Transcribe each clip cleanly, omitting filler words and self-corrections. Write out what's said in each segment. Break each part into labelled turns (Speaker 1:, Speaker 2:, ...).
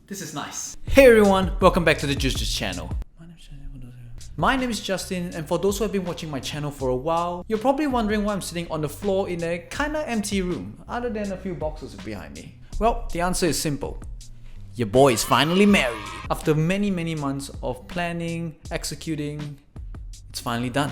Speaker 1: This is nice. Hey everyone, welcome back to the Juice channel. My name is Justin, and for those who have been watching my channel for a while, you're probably wondering why I'm sitting on the floor in a kinda empty room, other than a few boxes behind me. Well, the answer is simple. Your boy is finally married. After many months of planning, executing, it's finally done.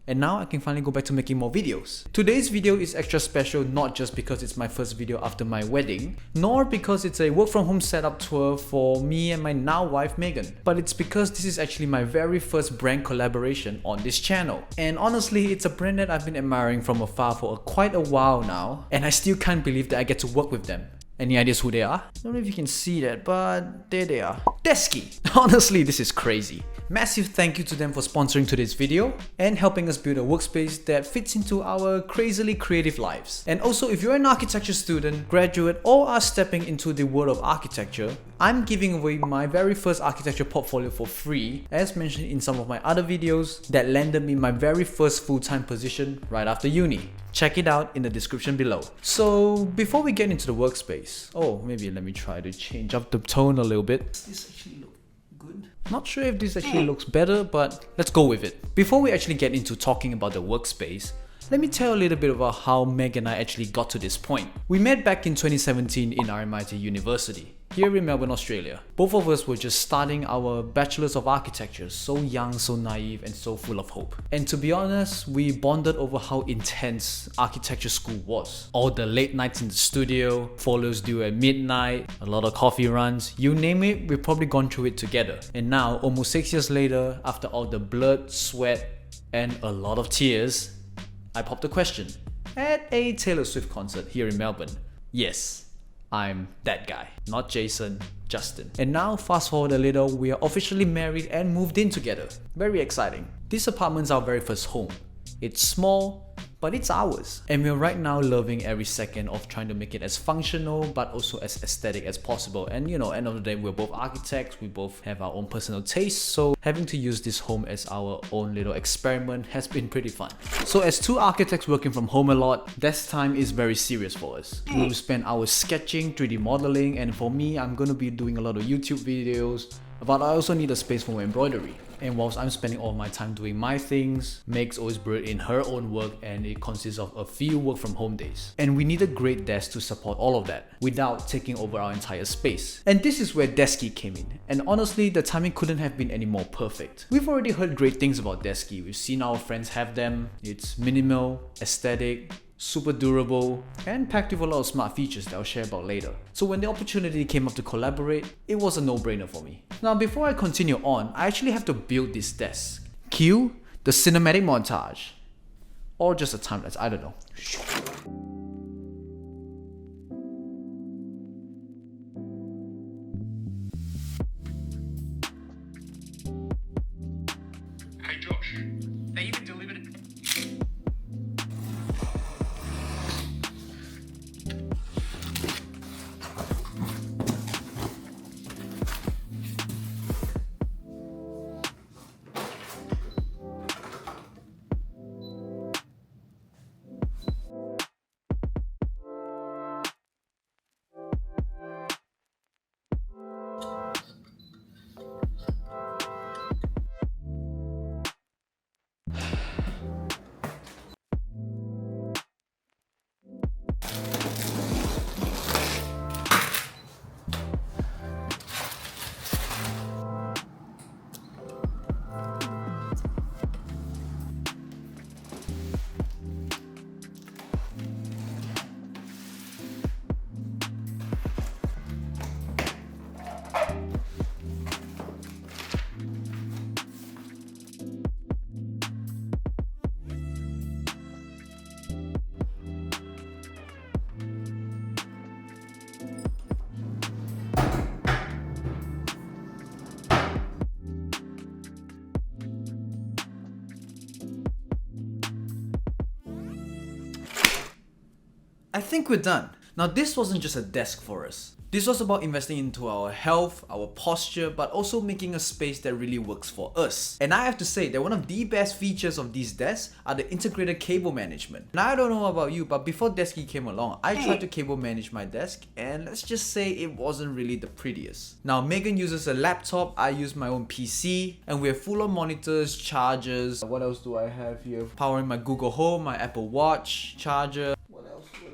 Speaker 1: And now I can finally go back to making more videos. Today's video is extra special not just because it's my first video after my wedding, nor because it's a work from home setup tour for me and my now wife Megan, but it's because this is actually my very first brand collaboration on this channel. And honestly, it's a brand that I've been admiring from afar for quite a while now, and I still can't believe that I get to work with them. Any ideas who they are? I don't know if you can see that, but there they are. Desky! Honestly, this is crazy. Massive thank you to them for sponsoring today's video and helping us build a workspace that fits into our crazily creative lives. And also, if you're an architecture student, graduate, or are stepping into the world of architecture, I'm giving away my very first architecture portfolio for free, as mentioned in some of my other videos, that landed me my very first full-time position right after uni. Check it out in the description below. So before we get into the workspace, maybe let me try to change up the tone a little bit. Does this actually look good? Not sure if this actually looks better, but let's go with it. Before we actually get into talking about the workspace, let me tell you a little bit about how Meg and I actually got to this point. We met back in 2017 in RMIT University, here in Melbourne, Australia. Both of us were just starting our Bachelors of Architecture, so young, so naive, and so full of hope. And to be honest, we bonded over how intense architecture school was. All the late nights in the studio, follows due at midnight, a lot of coffee runs, you name it, we've probably gone through it together. And now, almost 6 years later, after all the blood, sweat, and a lot of tears, I popped a question at a Taylor Swift concert here in Melbourne. Yes, I'm that guy, not Jason, Justin. And now, fast forward a little, we are officially married and moved in together. Very exciting. This apartment's our very first home. It's small, but it's ours. And we're right now loving every second of trying to make it as functional, but also as aesthetic as possible. And you know, end of the day, we're both architects, we both have our own personal tastes, so having to use this home as our own little experiment has been pretty fun. So as two architects working from home a lot, desk time is very serious for us. We will spend hours sketching, 3D modeling, and for me, I'm gonna be doing a lot of YouTube videos, but I also need a space for my embroidery. And whilst I'm spending all my time doing my things, Meg's always buried in her own work, and it consists of a few work from home days. And we need a great desk to support all of that without taking over our entire space. And this is where Desky came in. And honestly, the timing couldn't have been any more perfect. We've already heard great things about Desky. We've seen our friends have them. It's minimal, aesthetic, super durable, and packed with a lot of smart features that I'll share about later. So when the opportunity came up to collaborate, it was a no-brainer for me. Now before I continue on, I actually have to build this desk. Cue the cinematic montage. Or just a time-lapse, I don't know.
Speaker 2: Hey Josh, they even delivered it.
Speaker 1: I think we're done. Now this wasn't just a desk for us. This was about investing into our health, our posture, but also making a space that really works for us. And I have to say that one of the best features of these desks are the integrated cable management. Now I don't know about you, but before Desky came along, I tried to cable manage my desk, and let's just say it wasn't really the prettiest. Now Megan uses a laptop, I use my own PC, and we have full-on monitors, chargers. What else do I have here? Powering my Google Home, my Apple Watch, charger. What else is there?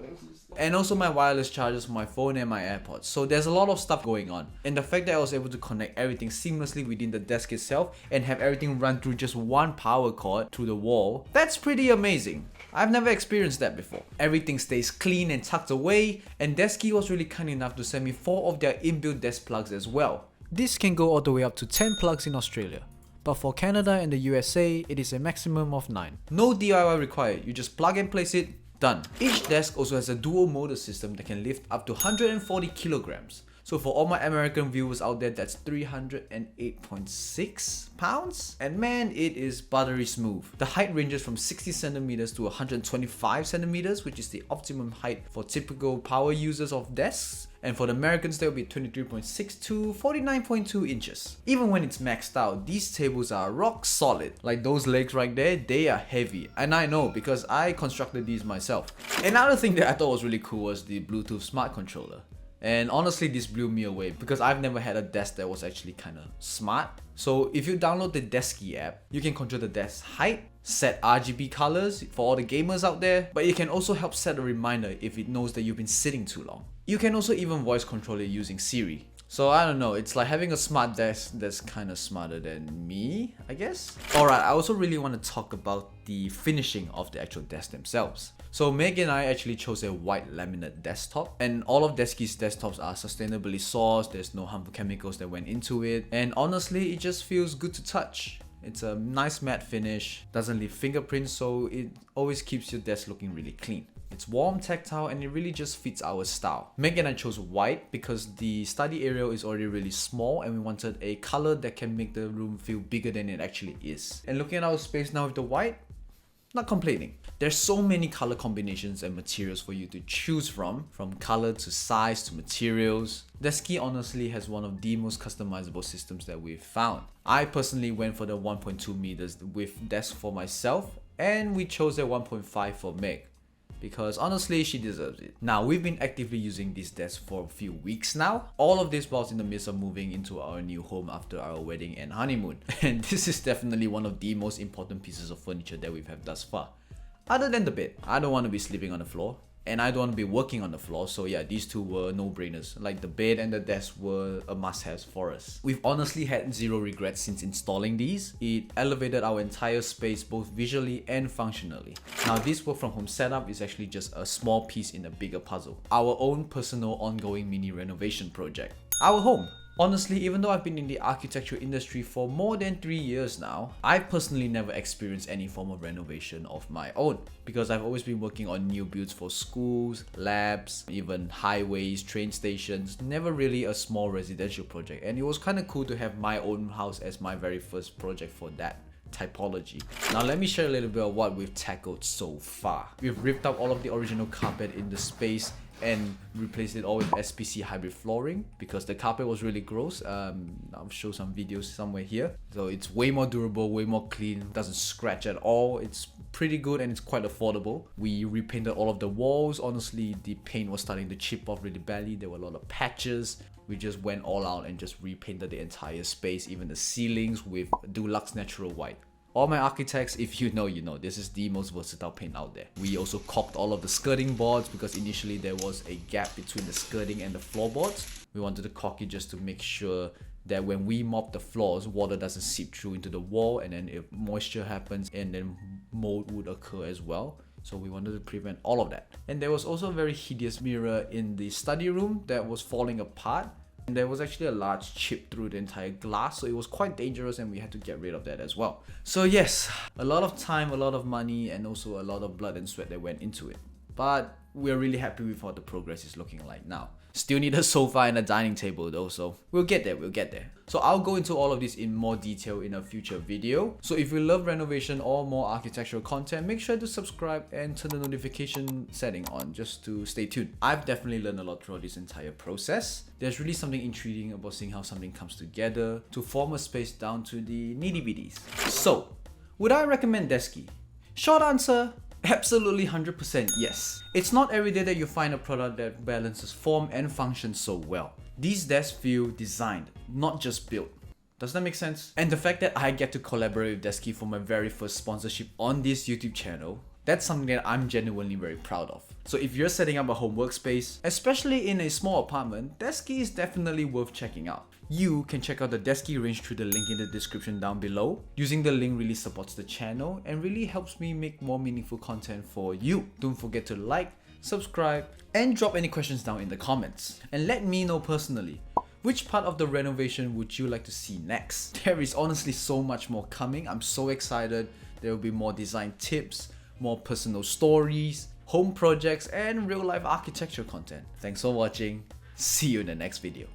Speaker 1: And also my wireless chargers for my phone and my AirPods. So there's a lot of stuff going on. And the fact that I was able to connect everything seamlessly within the desk itself and have everything run through just one power cord through the wall, that's pretty amazing. I've never experienced that before. Everything stays clean and tucked away, and Desky was really kind enough to send me 4 of their inbuilt desk plugs as well. This can go all the way up to 10 plugs in Australia. But for Canada and the USA, it is a maximum of 9. No DIY required, you just plug and place it, done. Each desk also has a dual motor system that can lift up to 140 kilograms. So for all my American viewers out there, that's 308.6 pounds. And man, it is buttery smooth. The height ranges from 60 centimeters to 125 centimeters, which is the optimum height for typical power users of desks. And for the Americans, that will be 23.6 to 49.2 inches. Even when it's maxed out, these tables are rock solid. Like those legs right there, they are heavy. And I know because I constructed these myself. Another thing that I thought was really cool was the Bluetooth smart controller. And honestly, this blew me away because I've never had a desk that was actually kind of smart. So if you download the Desky app, you can control the desk height, set RGB colors for all the gamers out there, but it can also help set a reminder if it knows that you've been sitting too long. You can also even voice control it using Siri. So I don't know, it's like having a smart desk that's kind of smarter than me, I guess. Alright, I also really want to talk about the finishing of the actual desks themselves. So Meg and I actually chose a white laminate desktop, and all of Desky's desktops are sustainably sourced, there's no harmful chemicals that went into it, and honestly it just feels good to touch. It's a nice matte finish, doesn't leave fingerprints, so it always keeps your desk looking really clean. It's warm, tactile, and it really just fits our style. Meg and I chose white because the study area is already really small and we wanted a color that can make the room feel bigger than it actually is. And looking at our space now with the white, not complaining. There's so many color combinations and materials for you to choose from color to size to materials. Desky honestly has one of the most customizable systems that we've found. I personally went for the 1.2 meters width desk for myself, and we chose the 1.5 for Meg, because honestly she deserves it. Now we've been actively using this desk for a few weeks now. All of this whilst in the midst of moving into our new home after our wedding and honeymoon. And this is definitely one of the most important pieces of furniture that we've had thus far. Other than the bed, I don't want to be sleeping on the floor. And I don't want to be working on the floor, so yeah, these two were no-brainers. Like the bed and the desk were a must-have for us. We've honestly had zero regrets since installing these. It elevated our entire space both visually and functionally. Now this work from home setup is actually just a small piece in a bigger puzzle. Our own personal ongoing mini renovation project. Our home. Honestly, even though I've been in the architecture industry for more than 3 years now, I've personally never experienced any form of renovation of my own, because I've always been working on new builds for schools, labs, even highways, train stations, never really a small residential project, and it was kind of cool to have my own house as my very first project for that typology. Now let me share a little bit of what we've tackled so far. We've ripped up all of the original carpet in the space and replaced it all with SPC hybrid flooring because the carpet was really gross. I'll show some videos somewhere here. So it's way more durable, way more clean, doesn't scratch at all. It's pretty good and it's quite affordable. We repainted all of the walls. Honestly, the paint was starting to chip off really badly. There were a lot of patches. We just went all out and just repainted the entire space, even the ceilings with Dulux Natural White. All my architects, if you know, you know, this is the most versatile paint out there. We also caulked all of the skirting boards because initially there was a gap between the skirting and the floorboards. We wanted to caulk it just to make sure that when we mop the floors, water doesn't seep through into the wall, and then if moisture happens and then mold would occur as well. So we wanted to prevent all of that. And there was also a very hideous mirror in the study room that was falling apart. And there was actually a large chip through the entire glass, so it was quite dangerous and we had to get rid of that as well. So yes, a lot of time, a lot of money, and also a lot of blood and sweat that went into it. but we're really happy with how the progress is looking like now. Still need a sofa and a dining table though, so we'll get there. So I'll go into all of this in more detail in a future video. So if you love renovation or more architectural content, make sure to subscribe and turn the notification setting on just to stay tuned. I've definitely learned a lot throughout this entire process. There's really something intriguing about seeing how something comes together to form a space down to the nitty-bitties. So, would I recommend Desky? Short answer, absolutely 100% yes. It's not every day that you find a product that balances form and function so well. These desks feel designed, not just built. Does that make sense? And the fact that I get to collaborate with Desky for my very first sponsorship on this YouTube channel, that's something that I'm genuinely very proud of. So if you're setting up a home workspace, especially in a small apartment, Desky is definitely worth checking out. You can check out the Desky range through the link in the description down below. Using the link really supports the channel and really helps me make more meaningful content for you. Don't forget to like, subscribe, and drop any questions down in the comments. And let me know personally, which part of the renovation would you like to see next? There is honestly so much more coming. I'm so excited. There will be more design tips, more personal stories, home projects, and real life architecture content. Thanks for watching. See you in the next video.